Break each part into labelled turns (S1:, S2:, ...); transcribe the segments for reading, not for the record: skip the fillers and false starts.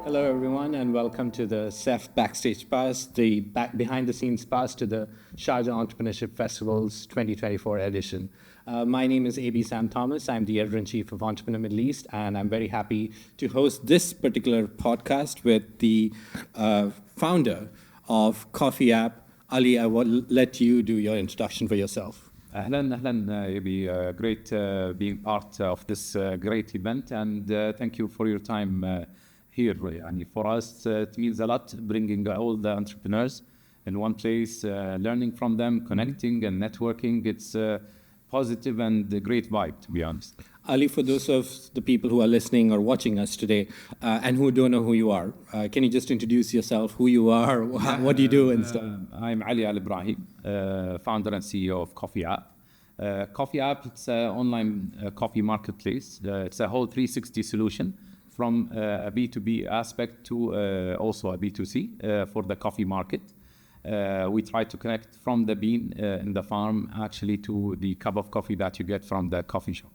S1: Hello, everyone, and welcome to the SEF Backstage Pass, the behind-the-scenes pass to the Sharjah Entrepreneurship Festival's 2024 edition. My name is A.B. Sam Thomas. I'm the editor-in-chief of Entrepreneur Middle East, and I'm very happy to host this particular podcast with the founder of Coffee app. Ali, I will let you do your introduction for yourself.
S2: أهلا يبي great being part of this great event, and thank you for your time here. يعني for us it means a lot bringing all the entrepreneurs in one place, learning from them, connecting and networking. It's a positive and a great vibe, to be honest.
S1: Ali, for those of the people who are listening or watching us today and who don't know who you are, can you just introduce yourself, who you are, what do you do and stuff?
S2: I'm Ali Al Ibrahim, founder and CEO of Coffee app. Coffee app, it's an online coffee marketplace. It's a whole 360 solution from a B2B aspect to also a B2C for the coffee market. We try to connect from the bean in the farm actually to the cup of coffee that you get from the coffee shop.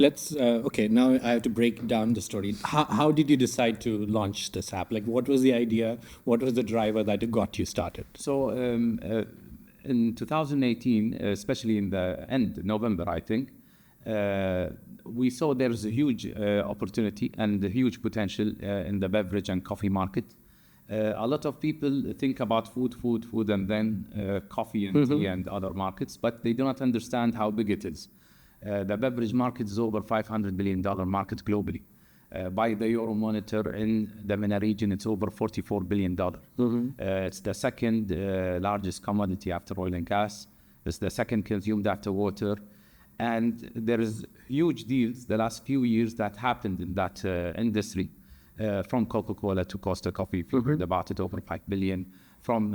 S1: Okay, now I have to break down the story. How did you decide to launch this app? Like, what was the idea? What was the driver that got you started?
S2: So in 2018, especially in the end, November, I think, we saw there's a huge opportunity and a huge potential in the beverage and coffee market. A lot of people think about food, and then coffee and tea and other markets, but they do not understand how big it is. The beverage market is over $500 billion market globally. By the Euromonitor in the MENA region, it's over $44 billion. It's the second largest commodity after oil and gas. It's the second consumed after water. And there is huge deals the last few years that happened in that industry, from Coca-Cola to Costa Coffee, if you heard about it, over 5 billion. From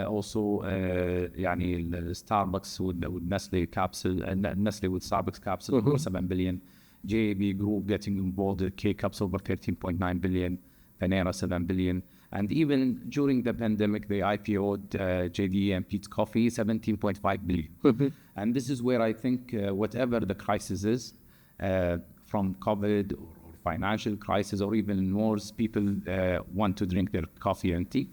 S2: also يعني Starbucks with Nestle capsule, and Nestle with Starbucks capsule, over 7 billion. JAB Group getting involved with K-Cups over 13.9 billion, Panera 7 billion. And even during the pandemic, they IPO'd JDE and Peet's Coffee, 17.5 billion. And this is where I think whatever the crisis is, from COVID or financial crisis or even wars, people want to drink their coffee and tea.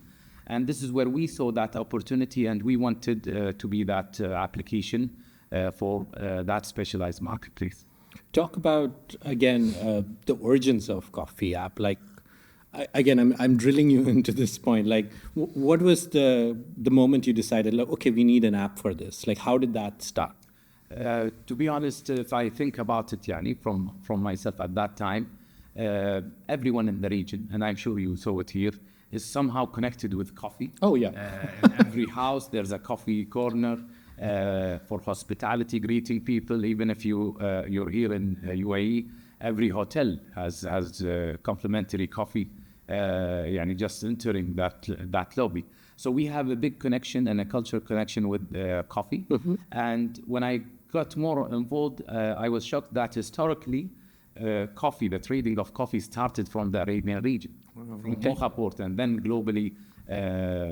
S2: And this is where we saw that opportunity, and we wanted to be that application for that specialized marketplace.
S1: Talk about, again, the origins of Coffee app. Like, again, I'm drilling you into this point. Like, what was the moment you decided, like, okay, we need an app for this? Like, how did that start?
S2: To be honest, if I think about it, yani, from myself at that time, everyone in the region, and I'm sure you saw it here, is somehow connected with coffee.
S1: Oh, yeah.
S2: In every house, there's a coffee corner for hospitality, greeting people. Even if you're here in UAE, every hotel has complimentary coffee, yani just entering that lobby. So we have a big connection and a cultural connection with coffee. And when I got more involved, I was shocked that historically, coffee, the trading of coffee started from the Arabian region, from Mocha Port, and then globally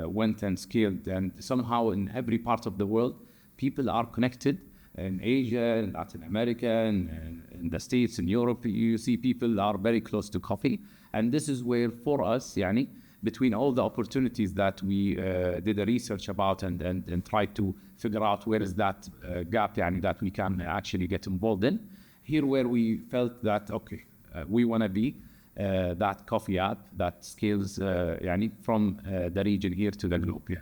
S2: went and scaled. And somehow in every part of the world, people are connected. In Asia, in Latin America, in the States, in Europe, you see people are very close to coffee. And this is where, for us, yani, between all the opportunities that we did a research about and tried to figure out where is that gap yani, that we can actually get involved in, here where we felt that, okay, we want to be that coffee app that scales yani, from the region here to the globe. Yeah.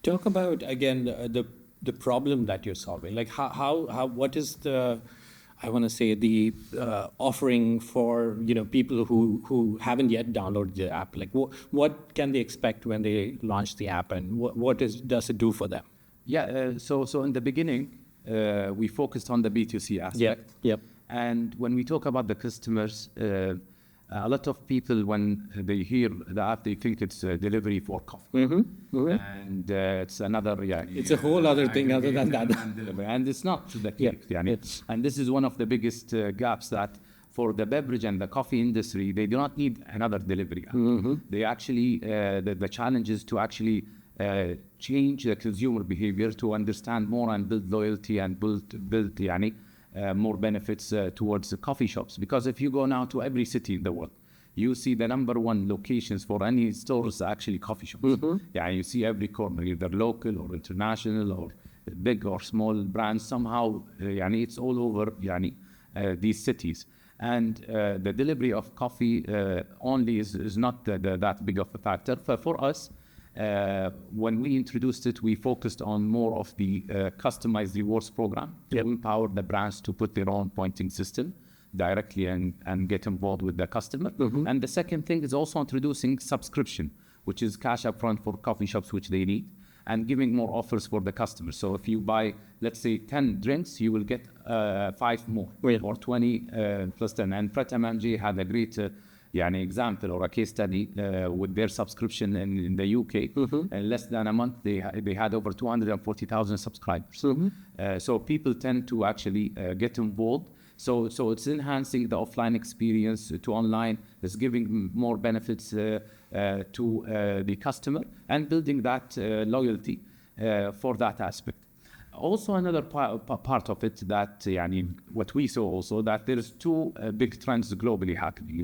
S1: Talk about, again, the problem that you're solving. Like, how what is the, I want to say, the offering for, people who haven't yet downloaded the app? Like, what can they expect when they launch the app, and what does it do for them?
S2: Yeah, so in the beginning, we focused on the B2C aspect.
S1: Yep.
S2: And when we talk about the customers, a lot of people, when they hear the app, they think it's a delivery for coffee. And it's another,
S1: it's a whole other thing other than that.
S2: And it's not the case. And this is one of the biggest gaps that for the beverage and the coffee industry, they do not need another delivery app. They actually, the challenge is to actually change the consumer behavior to understand more and build loyalty and build more benefits towards the coffee shops. Because if you go now to every city in the world, you see the number one locations for any stores are actually coffee shops. Yeah, you see every corner, either local or international or big or small brands. Somehow, it's all over these cities. And the delivery of coffee only is not that big of a factor. For us, when we introduced it, we focused on more of the customized rewards program to empower the brands to put their own pointing system directly and get involved with the customer. And the second thing is also introducing subscription, which is cash upfront for coffee shops, which they need, and giving more offers for the customers. So if you buy, let's say, 10 drinks, you will get 5 more, or 20 plus 10. And Pret a Manger had a great example or a case study with their subscription in the UK. In less than a month, they had over 240,000 subscribers. So people tend to actually get involved. So it's enhancing the offline experience to online. It's giving more benefits to the customer and building that loyalty for that aspect. Also, another part of it that what we saw also, that there's two big trends globally happening.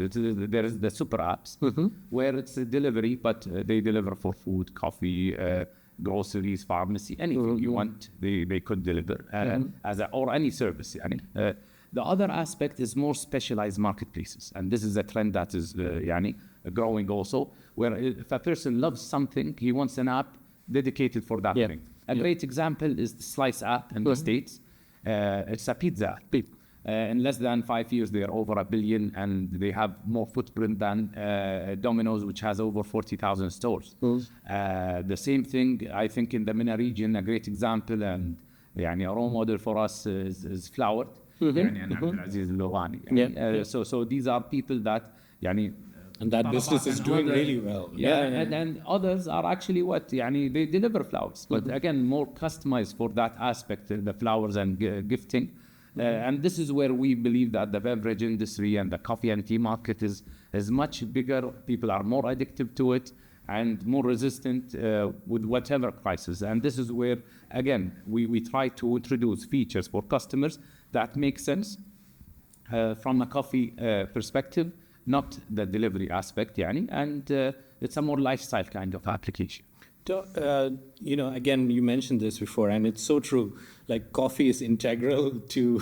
S2: There is the super apps where it's a delivery, but they deliver for food, coffee, groceries, pharmacy, anything you want, they could deliver or any service. The other aspect is more specialized marketplaces, and this is a trend that is growing also, where if a person loves something, he wants an app dedicated for that thing. A great example is the Slice app in the States. It's a pizza app. In less than 5 years, they are over 1 billion, and they have more footprint than Domino's, which has over 40,000 stores. The same thing, I think, in the MENA region, a great example, and a role model for us is Flour. So these are people that
S1: and that business is doing really well.
S2: And others are actually they deliver flowers, but again, more customized for that aspect, the flowers and gifting. And this is where we believe that the beverage industry and the coffee and tea market is much bigger. People are more addictive to it and more resistant with whatever crisis. And this is where, again, we try to introduce features for customers that make sense from a coffee perspective, not the delivery aspect, and it's a more lifestyle kind of application.
S1: Again, you mentioned this before, and it's so true. Like, coffee is integral to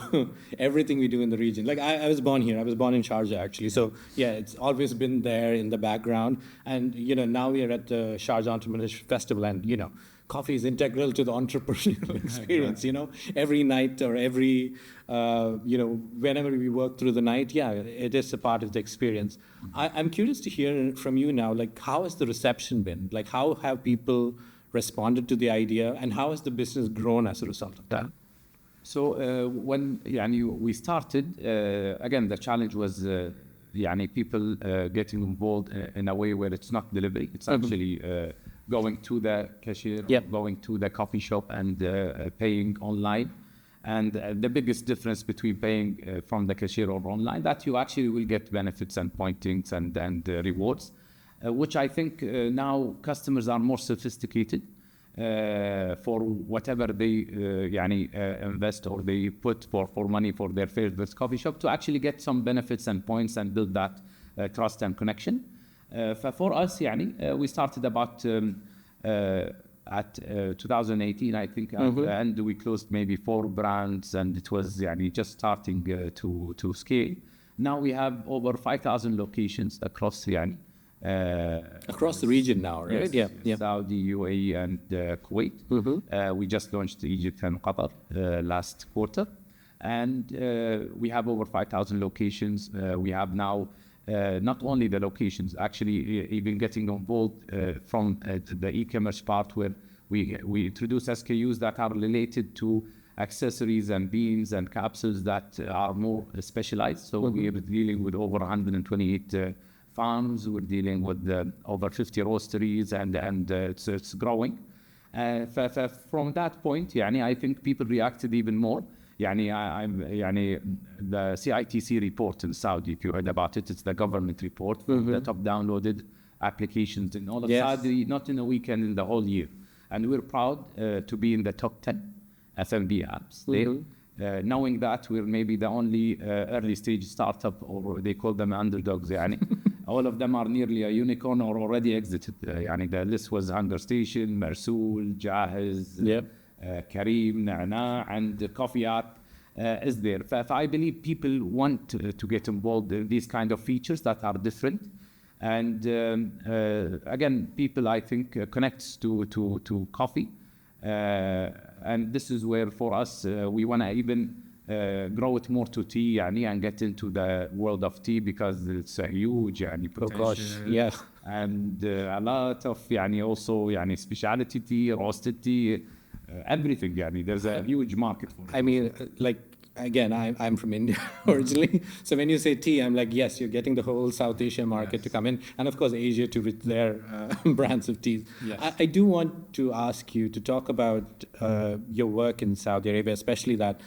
S1: everything we do in the region. Like, I was born here. I was born in Sharjah, actually. So, it's always been there in the background. And, now we are at the Sharjah Entrepreneurship Festival, and, coffee is integral to the entrepreneurial experience, every night or every, whenever we work through the night, it is a part of the experience. I'm curious to hear from you now, like, how has the reception been? Like, how have people responded to the idea, and how has the business grown as a result of that?
S2: So when we started, again, the challenge was people getting involved in a way where it's not delivery, it's actually going to the cashier, going to the coffee shop and paying online. And the biggest difference between paying from the cashier or online, that you actually will get benefits and pointings and rewards, which I think now customers are more sophisticated for whatever they invest or they put for money for their favorite coffee shop, to actually get some benefits and points and build that trust and connection. For us, we started about at 2018, I think, and we closed maybe 4 brands, and it was just starting to scale. Now we have over 5,000 locations across the
S1: region now, right?
S2: Yes, Saudi, UAE, and Kuwait. We just launched Egypt and Qatar last quarter, and we have over 5,000 locations. We have now not only the locations, actually even getting involved from the e-commerce part, where we introduce SKUs that are related to accessories and beans and capsules that are more specialized. So we are dealing with over 128 farms. We're dealing with over 50 roasteries, and it's growing. From that point, I think people reacted even more. The CITC report in Saudi, if you heard about it, it's the government report for the top downloaded applications in all of Saudi, not in a weekend, in the whole year. And we're proud to be in the top 10 F&B apps there, knowing that we're maybe the only early stage startup, or they call them underdogs, all of them are nearly a unicorn or already exited. يعني the list was Hunger Station, مرسول, جاهز, Kareem, Na'na, and Coffeeat is there. I believe people want to get involved in these kind of features that are different. And again, people, I think, connects to coffee. And this is where, for us, we want to even grow it more to tea, and get into the world of tea, because it's a huge potential.
S1: Oh gosh, yes.
S2: And a lot of also specialty tea, roasted tea, everything. There's a huge market for it.
S1: I mean, again, I'm from India originally. So when you say tea, I'm like, yes, you're getting the whole South Asia market to come in. And of course, Asia to with their brands of teas.
S2: Yes.
S1: I do want to ask you to talk about your work in Saudi Arabia, especially that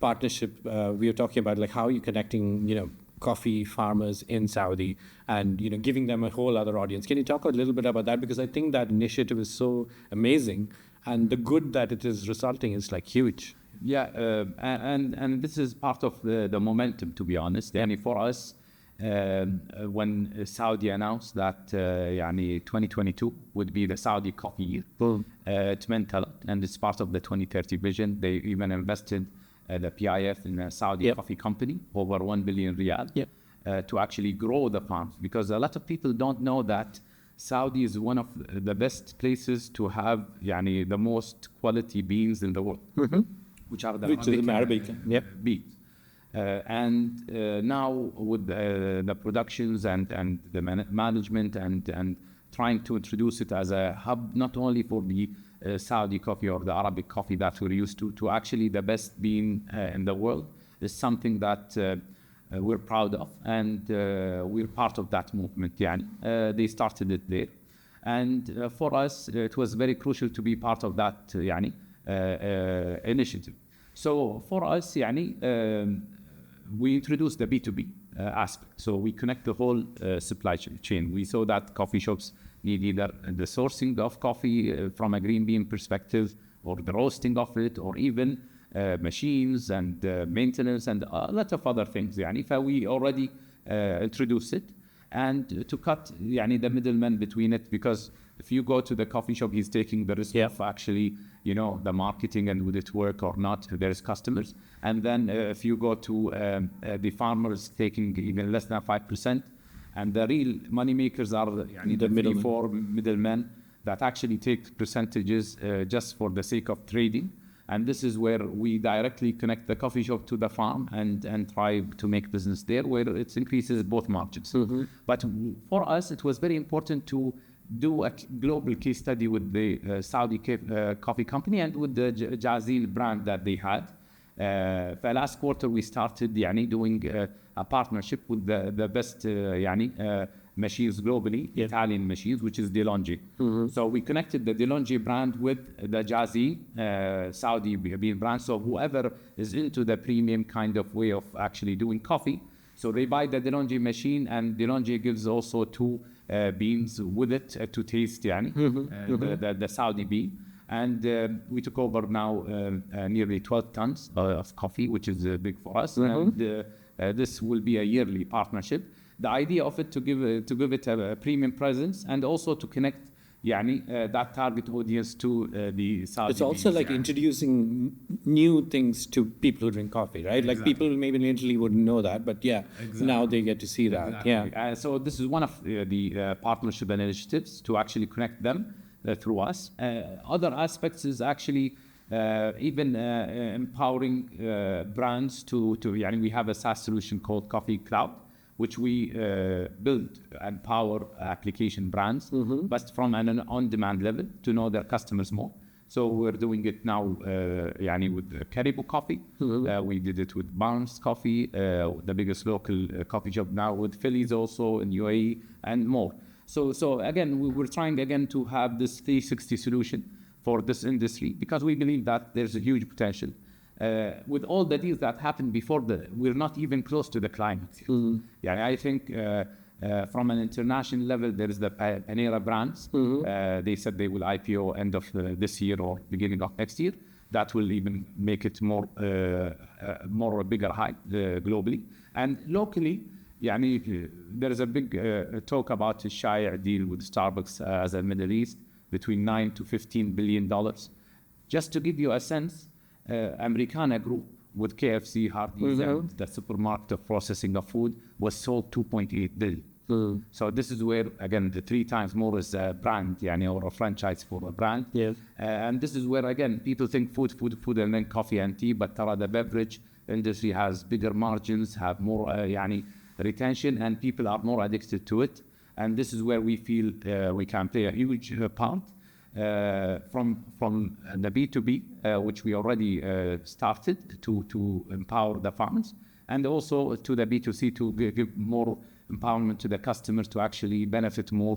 S1: partnership we were talking about, like how you're connecting, coffee farmers in Saudi and, giving them a whole other audience. Can you talk a little bit about that? Because I think that initiative is so amazing, and the good that it is resulting is huge.
S2: Yeah, and this is part of the momentum, to be honest. For us, when Saudi announced that 2022 would be the Saudi coffee year, it meant a lot, and it's part of the 2030 vision. They even invested the PIF in a Saudi coffee company, over 1 billion riyal, to actually grow the farms, because a lot of people don't know that Saudi is one of the best places to have the most quality beans in the world. Which are the Arabic beans. And now with the productions and the management and trying to introduce it as a hub, not only for the Saudi coffee or the Arabic coffee that we're used to actually the best bean in the world, is something that we're proud of, and we're part of that movement. They started it there. And for us, it was very crucial to be part of that initiative. So for us, we introduced the B2B aspect. So we connect the whole supply chain. We saw that coffee shops need either the sourcing of coffee from a green bean perspective, or the roasting of it, or even machines and maintenance and a lot of other things. So we already introduced it, and to cut the middleman between it, because if you go to the coffee shop, he's taking the risk of actually, the marketing and would it work or not. There's customers. And then if you go to the farmers, taking even less than 5%, and the real money makers are the middlemen that actually take percentages just for the sake of trading. And this is where we directly connect the coffee shop to the farm and try to make business there, where it increases both margins. But for us, it was very important to do a global case study with the Saudi coffee company and with the Jazil brand that they had. For last quarter, we started doing a partnership with the best machines globally, Italian machines, which is DeLonghi. So we connected the DeLonghi brand with the Jazil Saudi bean brand. So whoever is into the premium kind of way of actually doing coffee, so they buy the DeLonghi machine, and DeLonghi gives also two beans with it to taste the Saudi bean. And we took over now nearly 12 tons of coffee, which is big for us. And this will be a yearly partnership. The idea of it to give it a premium presence, and also to connect that target audience to the Saudi.
S1: It's also like introducing new things to people who drink coffee, right? Exactly. Like people maybe initially wouldn't know that, but now they get to see that.
S2: Exactly. So this is one of the partnership initiatives to actually connect them through us. Other aspects is actually even empowering brands to we have a SaaS solution called Coffee Cloud, which we build and power application brands, but from an on-demand level to know their customers more. So we're doing it now with Caribou Coffee. We did it with Barnes Coffee, the biggest local coffee shop now, with Phillies also in UAE, and more. So again, we're trying again to have this 360 solution for this industry, because we believe that there's a huge potential. With all the deals that happened before, we're not even close to the climax. I think from an international level, there is the Panera brands. They said they will IPO end of this year or beginning of next year. That will even make it more a bigger hype globally. And locally, يعني there is a big talk about the Shia deal with Starbucks as a Middle East between $9 to $15 billion. Just to give you a sense, Americana Group with KFC, Hardee's, and the supermarket of processing of food was sold 2.8 billion. So this is where, again, the 3 times more is a brand, يعني, or a franchise for a brand.
S1: Yes.
S2: And this is where, again, people think food, and then coffee and tea, but the beverage industry has bigger margins, have more يعني, retention, and people are more addicted to it. And this is where we feel we can play a huge part from the B2B, which we already started to empower the farmers, and also to the B2C to give more empowerment to the customers to actually benefit more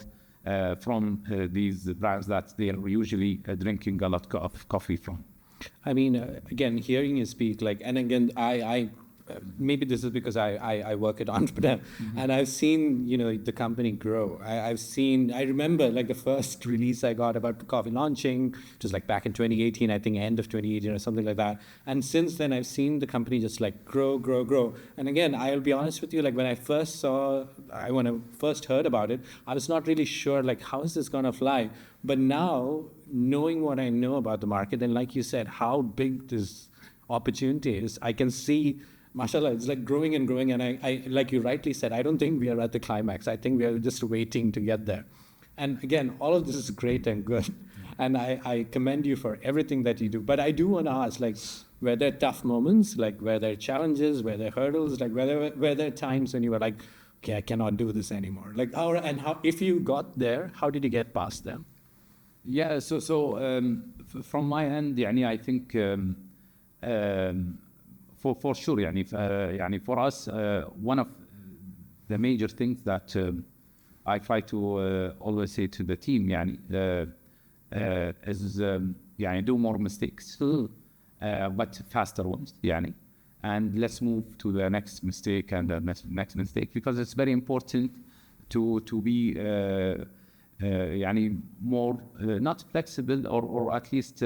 S2: from these brands that they are usually drinking a lot of coffee from.
S1: I mean, again, hearing you speak, like, and again, I maybe this is because I work at Entrepreneur, and I've seen, you know, the company grow. I remember like the first release I got about the coffee launching, it was like back in 2018, I think end of 2018 or something like that. And since then I've seen the company just like grow. And again, I'll be honest with you, like when I first heard about it, I was not really sure like how is this gonna fly. But now, knowing what I know about the market, and like you said, how big this opportunity is, I can see, mashallah, it's like growing and growing. And I like you rightly said, I don't think we are at the climax. I think we are just waiting to get there. And again, all of this is great and good. And I commend you for everything that you do. But I do want to ask, like, were there tough moments? Like, were there challenges? Were there hurdles? Like, were there times when you were like, okay, I cannot do this anymore? Like, how, if you got there, how did you get past them?
S2: Yeah, so from my end, يعني, I think for sure, يعني, for us, one of the major things that I try to always say to the team, يعني, is يعني, do more mistakes, but faster ones, يعني, and let's move to the next mistake and the next mistake, because it's very important to be يعني more not flexible or at least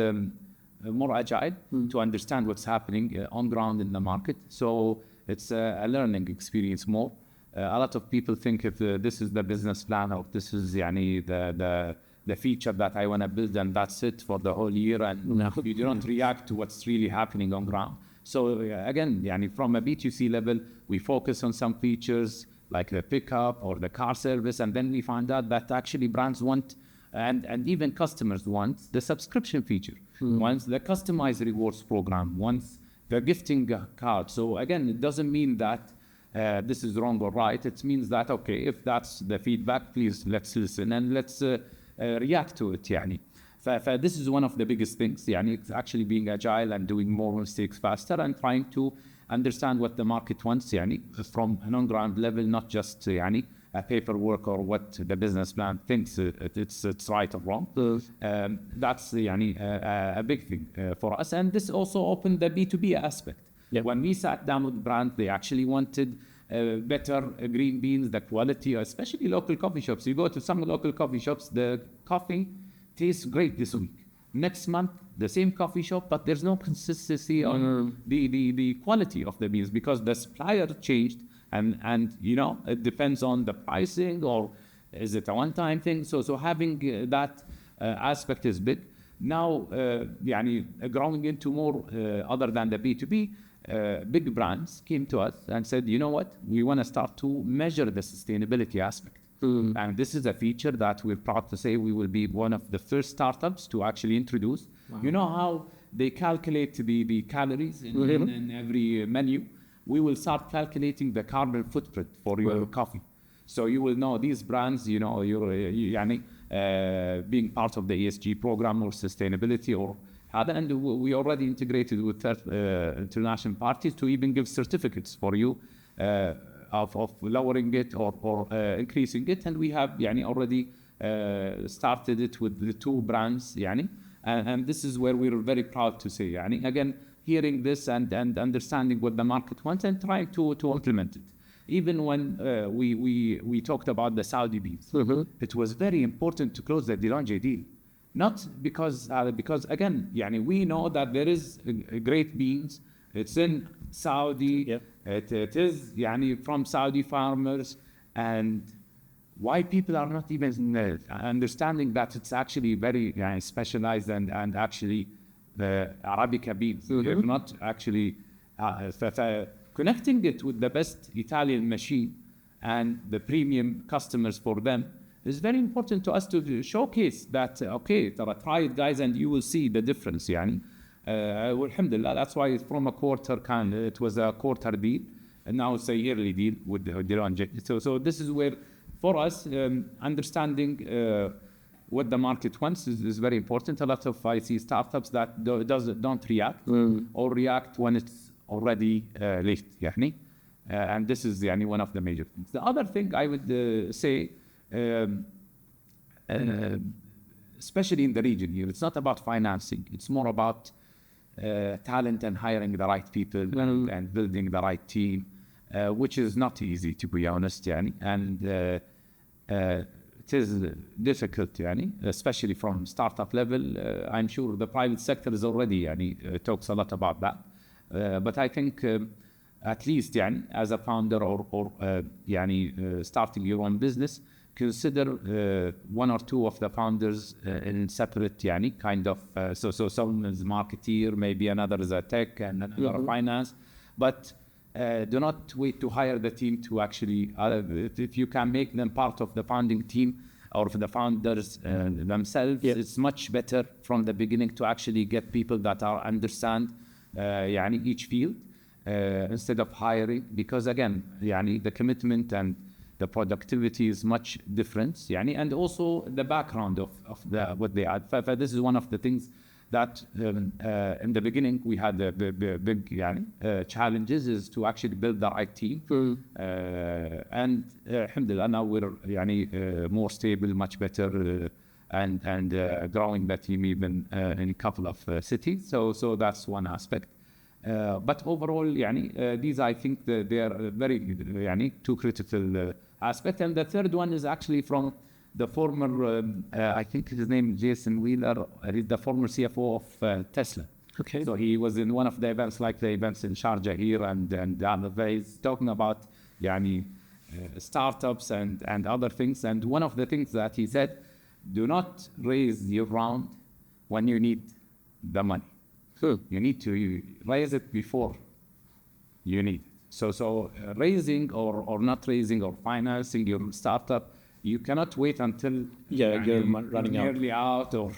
S2: more agile to understand what's happening on ground in the market. So it's a learning experience more. A lot of people think if this is the business plan or this is يعني the feature that I want to build and that's it for the whole year, and you don't react to what's really happening on ground. So again, يعني, from a B2C level, we focus on some features like the pickup or the car service, and then we find out that actually brands want and even customers want the subscription feature, wants the customized rewards program, wants the gifting card. So again, it doesn't mean that this is wrong or right. It means that, okay, if that's the feedback, please let's listen and let's react to it. يعني. This is one of the biggest things. يعني, it's actually being agile and doing more mistakes faster and trying to understand what the market wants, يعني, from an on-ground level, not just يعني, a paperwork or what the business plan thinks it's right or wrong. That's يعني, a big thing for us. And this also opened the B2B aspect. Yep. When we sat down with brands, they actually wanted better green beans, the quality, especially local coffee shops. You go to some local coffee shops, the coffee tastes great this week. Next month, the same coffee shop, but there's no consistency on the quality of the beans because the supplier changed, and you know, it depends on the pricing, or is it a one-time thing? So having that aspect is big. Now, يعني, growing into more other than the B2B, big brands came to us and said, you know what, we want to start to measure the sustainability aspect. And this is a feature that we're proud to say we will be one of the first startups to actually introduce. Wow. You know how they calculate the calories in every menu? We will start calculating the carbon footprint for your coffee. So you will know these brands, you know, يعني, being part of the ESG program or sustainability or other, and we already integrated with international parties to even give certificates for you of lowering it or increasing it, and we have يعني, already started it with the 2 brands, يعني, and this is where we're very proud to say, يعني, again, hearing this and understanding what the market wants and trying to implement it. Even when we talked about the Saudi beans, it was very important to close the DeLonghi deal. Not because again, يعني, we know that there is great beans. It's in Saudi, It is يعني from Saudi farmers, and why people are not even understanding that it's actually very specialized and actually the Arabica beans. They're not actually connecting it with the best Italian machine and the premium customers for them is very important to us to showcase that, okay, try it guys and you will see the difference يعني. Alhamdulillah, that's why from a quarter it was a quarter deal, and now it's a yearly deal with the longevity. So this is where, for us, understanding what the market wants is very important. A lot of I see startups that don't react or react when it's already late, يعني. And this is one of the major things. The other thing I would say, especially in the region here, it's not about financing. It's more about talent and hiring the right people and building the right team, which is not easy, to be honest, يعني. And it is difficult, يعني, especially from startup level. I'm sure the private sector is already talks a lot about that. But I think at least يعني, as a founder or starting your own business, consider one or two of the founders in separate kind of so someone is marketeer, maybe another is a tech and another finance, but do not wait to hire the team to actually if you can make them part of the founding team or for the founders themselves, it's much better from the beginning to actually get people that are understand each field instead of hiring, because again the commitment and the productivity is much different, and also the background of what they add. This is one of the things that in the beginning we had big challenges is to actually build the right team. And alhamdulillah now we're more stable, much better, and growing the team even in a couple of cities. So that's one aspect. But overall, these I think they are very two critical aspects. And the third one is actually from the former, I think his name is Jason Wheeler. He's the former CFO of Tesla.
S1: Okay.
S2: So he was in one of the events, like the events in Sharjah here, and he's talking about startups and other things. And one of the things that he said, do not raise your round when you need the money. You need to raise it before you need it. So raising or not raising or financing your startup, you cannot wait until
S1: you're running
S2: nearly out, or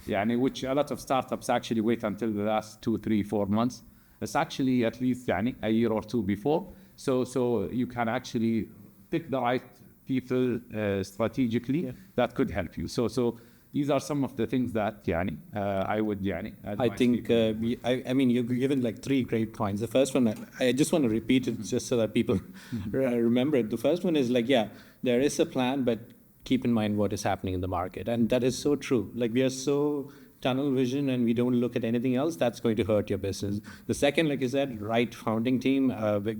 S2: which a lot of startups actually wait until the last 2, 3, 4 months. It's actually at least a year or two before. So you can actually pick the right people strategically that could help you. So these are some of the things that I would
S1: I think I mean you've given like 3 great points. The first one I just want to repeat it just so that people remember it. The first one is there is a plan, but keep in mind what is happening in the market, and that is so true. We are so tunnel vision and we don't look at anything else, that's going to hurt your business. The second, like you said, right founding team,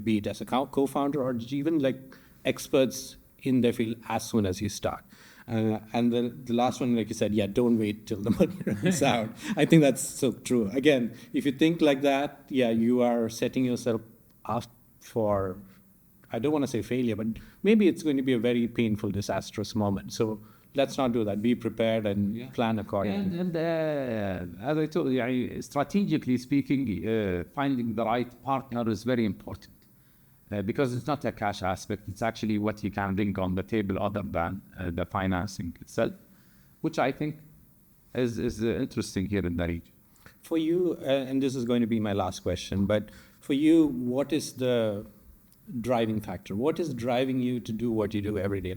S1: be it as a co-founder or even experts in their field as soon as you start. And the last one, like you said, don't wait till the money runs out. I think that's so true. Again, if you think like that, you are setting yourself up for, I don't want to say failure, but maybe it's going to be a very painful, disastrous moment. So let's not do that. Be prepared and plan accordingly.
S2: And as I told you, strategically speaking, finding the right partner is very important. Because it's not a cash aspect, it's actually what you can bring on the table other than the financing itself, which I think is interesting here in the region.
S1: For you, and this is going to be my last question, but for you, what is the driving factor? What is driving you to do what you do every day?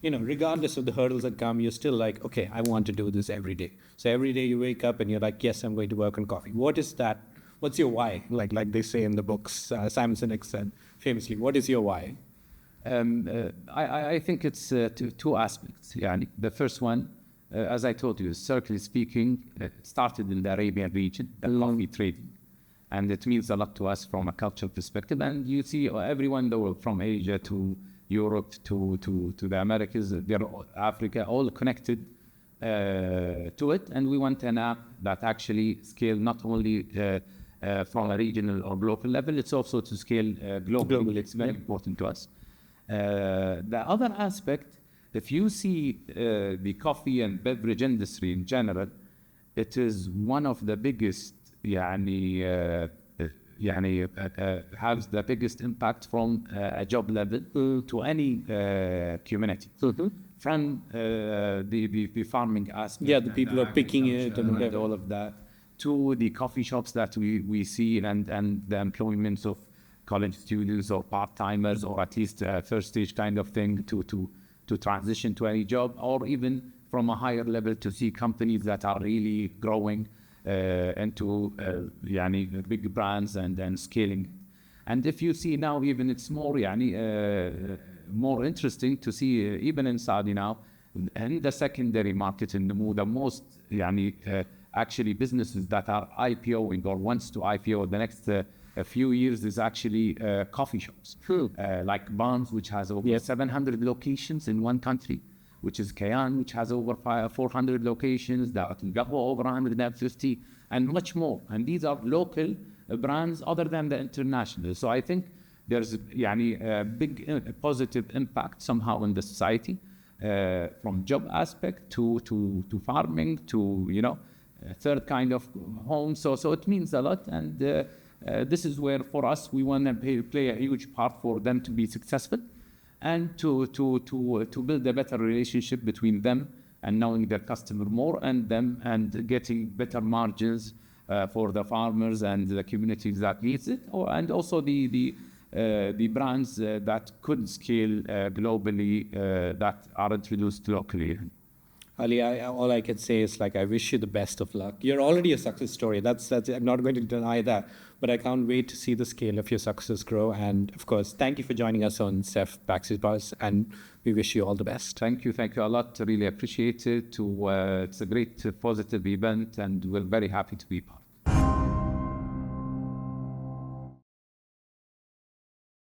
S1: Regardless of the hurdles that come, you're still okay, I want to do this every day. So every day you wake up and you're yes, I'm going to work on coffee. What is that? What's your why? Like they say in the books, Simon Sinek said famously, what is your why?
S2: I think it's two aspects. The first one, as I told you, circly speaking, it started in the Arabian region, the coffee trading. And it means a lot to us from a cultural perspective. And you see everyone in the world, from Asia to Europe to the Americas, Africa, all connected to it. And we want an app that actually scale not only from a regional or local level. It's also to scale globally. It's very important to us. The other aspect, if you see the coffee and beverage industry in general, it is one of the biggest, has the biggest impact from a job level to any community. From the farming aspect,
S1: the people are picking it
S2: and all of that, to the coffee shops that we see, and the employment of college students or part-timers, or at least first stage kind of thing to transition to any job, or even from a higher level to see companies that are really growing into big brands and scaling. And if you see now, even it's more more interesting to see even in Saudi now, in the secondary market, in the most actually businesses that are IPOing or wants to IPO the next a few years is actually coffee shops. Like Barnes, which has over 700 locations in one country, which is Kayan, which has over 400 locations, the القهوة over 150, and much more. And these are local brands other than the international. So I think there's a big positive impact somehow in the society, from job aspect to farming to a third kind of home. So it means a lot, and this is where for us we want to play a huge part for them to be successful, and to build a better relationship between them and knowing their customer more, and them, and getting better margins for the farmers and the communities that needs it, and also the brands that could scale globally, that are introduced locally.
S1: Ali, all I can say is I wish you the best of luck. You're already a success story. That's I'm not going to deny that, but I can't wait to see the scale of your success grow. And of course, thank you for joining us on SEF Backstage Pass, and we wish you all the best.
S2: Thank you a lot. Really appreciate it. It's a great positive event, and we're very happy to be part.